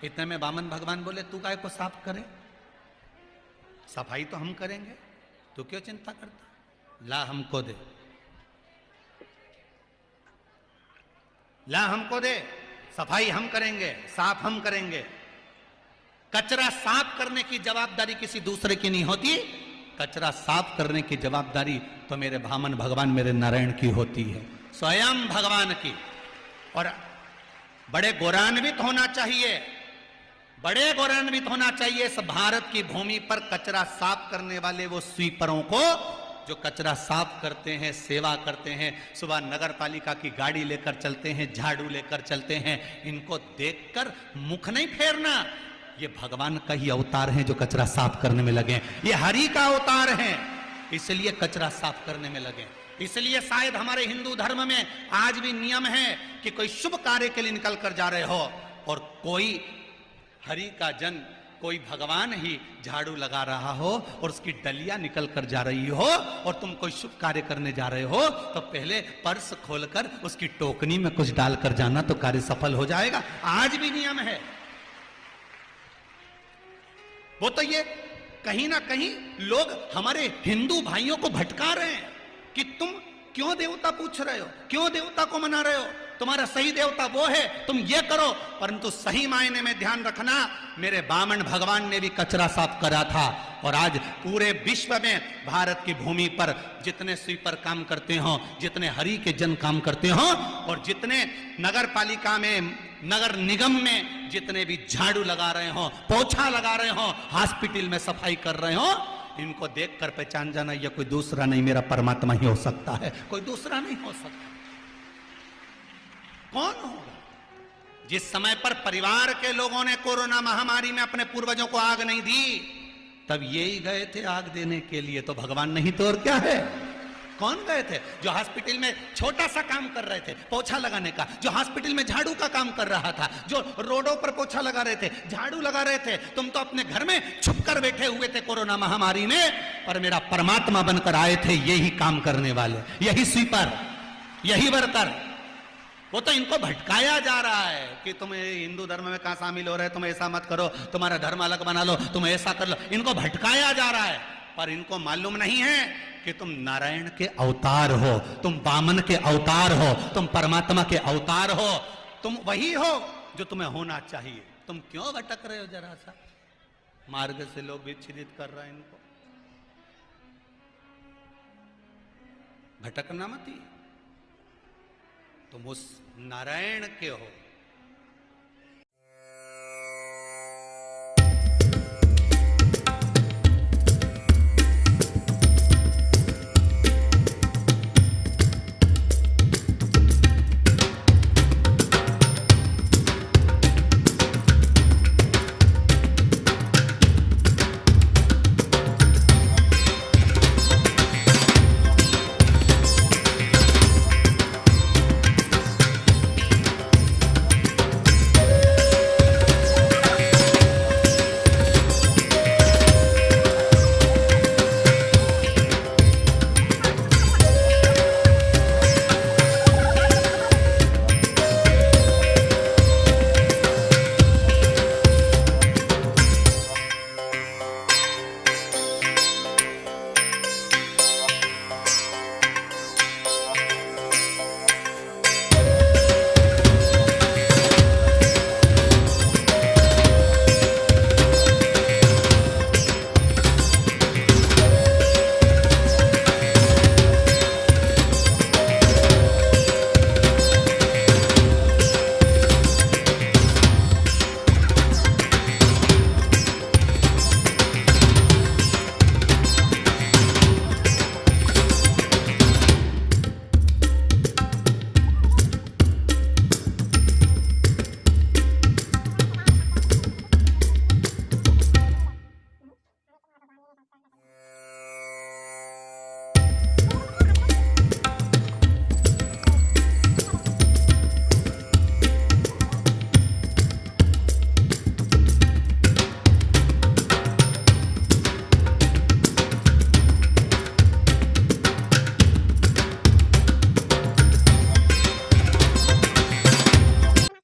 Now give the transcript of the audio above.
इतने में वामन भगवान बोले तू काय को साफ करे, सफाई तो हम करेंगे, तू क्यों चिंता करता, ला हमको दे, ला हमको दे, सफाई हम करेंगे, साफ हम करेंगे। कचरा साफ करने की जवाबदारी किसी दूसरे की नहीं होती, कचरा साफ करने की जवाबदारी तो मेरे वामन भगवान मेरे नारायण की होती है, स्वयं भगवान की। और बड़े गौरवान्वित होना चाहिए, बड़े गौरवान्वित होना चाहिए इस भारत की भूमि पर कचरा साफ करने वाले वो स्वीपरों को, जो कचरा साफ करते हैं, सेवा करते हैं, सुबह नगर पालिका की गाड़ी लेकर चलते हैं, झाड़ू लेकर चलते हैं। इनको देखकर मुख नहीं फेरना, ये भगवान का ही अवतार हैं जो कचरा साफ करने में लगे, ये हरि का अवतार हैं, इसलिए कचरा साफ करने में लगे। इसलिए शायद हमारे हिंदू धर्म में आज भी नियम है कि कोई शुभ कार्य के लिए निकल कर जा रहे हो और कोई हरि का जन, कोई भगवान ही झाड़ू लगा रहा हो और उसकी डलियां निकल कर जा रही हो और तुम कोई शुभ कार्य करने जा रहे हो, तो पहले पर्स खोलकर उसकी टोकनी में कुछ डालकर जाना, तो कार्य सफल हो जाएगा। आज भी नियम है वो। तो ये कहीं ना कहीं लोग हमारे हिंदू भाइयों को भटका रहे हैं कि तुम क्यों देवता पूछ रहे हो, क्यों देवता को मना रहे हो, तुम्हारा सही देवता वो है, तुम ये करो। परंतु सही मायने में ध्यान रखना, मेरे वामन भगवान ने भी कचरा साफ करा था। और आज पूरे विश्व में भारत की भूमि पर जितने स्वीपर काम करते हो, जितने हरि के जन काम करते हो, और जितने नगर पालिका में, नगर निगम में जितने भी झाड़ू लगा रहे हो, पोछा लगा रहे हो, हॉस्पिटल में सफाई कर रहे हो, इनको देखकर पहचान जाना यह कोई दूसरा नहीं, मेरा परमात्मा ही हो सकता है, कोई दूसरा नहीं हो सकता। कौन होगा? जिस समय पर परिवार के लोगों ने कोरोना महामारी में अपने पूर्वजों को आग नहीं दी, तब ये ही गए थे आग देने के लिए, तो भगवान नहीं तो और क्या है? कौन गए थे? जो हॉस्पिटल में छोटा सा काम कर रहे थे, पोछा लगाने का, जो हॉस्पिटल में झाड़ू का काम कर रहा था, जो रोडों पर पोछा लगा रहे थे, झाड़ू लगा रहे थे। तुम तो अपने घर में छुपकर बैठे हुए थे कोरोना महामारी में, पर मेरा परमात्मा बनकर आए थे यही काम करने वाले, यही स्वीपर, यही वर्कर। वो तो इनको भटकाया जा रहा है कि तुम हिंदू धर्म में कहां शामिल हो रहे, तुम ऐसा मत करो, तुम्हारा धर्म अलग बना लो, तुम ऐसा कर लो। इनको भटकाया जा रहा है, पर इनको मालूम नहीं है कि तुम नारायण के अवतार हो, तुम वामन के अवतार हो, तुम परमात्मा के अवतार हो, तुम वही हो जो तुम्हें होना चाहिए। तुम क्यों भटक रहे हो? जरा सा मार्ग से लोग विचलित कर रहे हैं इनको। भटकना मत ही, तुम उस नारायण के हो